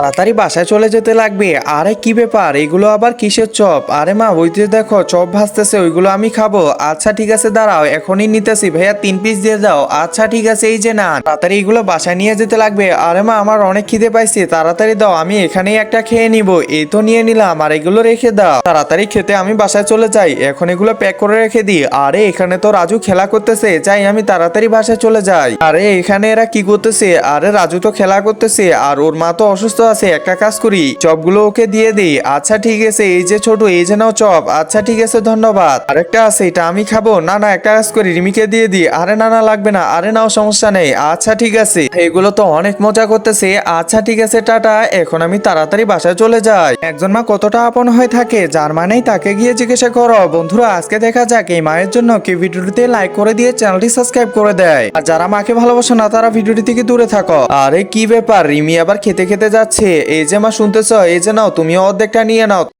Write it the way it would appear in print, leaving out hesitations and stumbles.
তাড়াতাড়ি বাসায় চলে যেতে লাগবে। আরে কি ব্যাপার, এগুলো আবার কিসের চপ? আরে মা, ওইতে দেখো চপ ভাজতেছে, ওইগুলো আমি খাবো। আচ্ছা ঠিক আছে, দাঁড়াও এখনই নিতেছি। ভাইয়া 3 পিস দিয়ে দাও। আচ্ছা ঠিক আছে, এই যে না, তাড়াতাড়ি এগুলো বাসায় নিয়ে যেতে লাগবে। আরে মা, আমার অনেক খিদে পাইছে, তাড়াতাড়ি দাও, আমি এখানেই একটা খেয়ে নিব। এই তো নিয়ে নিলাম, আর এগুলো রেখে দাও। তাড়াতাড়ি খেতে আমি বাসায় চলে যাই, এখন এগুলো প্যাক করে রেখে দিই। আরে এখানে তো রাজু খেলা করতেছে, যাই আমি তাড়াতাড়ি বাসায় চলে যাই। আরে এখানে এরা কি করতেছে? আরে রাজু তো খেলা করতেছে, আর ওর মা তো অসুস্থ আছে। একটা কাজ করি, চপগুলো ওকে দিয়ে দিই। আচ্ছা ঠিক আছে, এই যে ছোট, এই যে নাও চপ। আচ্ছা ঠিক আছে, ধন্যবাদ। আরেকটা আছে, এটা আমি খাবো। না না, একটা কাজ করি, রিমিকে দিয়ে দিই। আরে না না, লাগবে না। আরে নাও, সমস্যা নেই। আচ্ছা ঠিক আছে, এগুলো তো অনেক মজা করতেছে। আচ্ছা ঠিক আছে, টাটা। এখন আমি তাড়াতাড়ি বাসায় চলে যাই। একজন মা কতটা আপন হয়ে থাকে, যার মানেই তাকে গিয়ে জিজ্ঞাসা করো। বন্ধুরা, আজকে দেখা যাক এই মায়ের জন্য কি ভিডিওটিতে লাইক করে দিয়ে চ্যানেলটি সাবস্ক্রাইব করে দেয়। আর যারা মাকে ভালোবাসে না, তারা ভিডিওটি থেকে দূরে থাকো। আরে কি ব্যাপার, রিমি আবার খেতে খেতে যাচ্ছে? এই যে মা, শুনতেছ? এই যে নাও, তুমিও অর্ধেকটা নিয়ে নাও।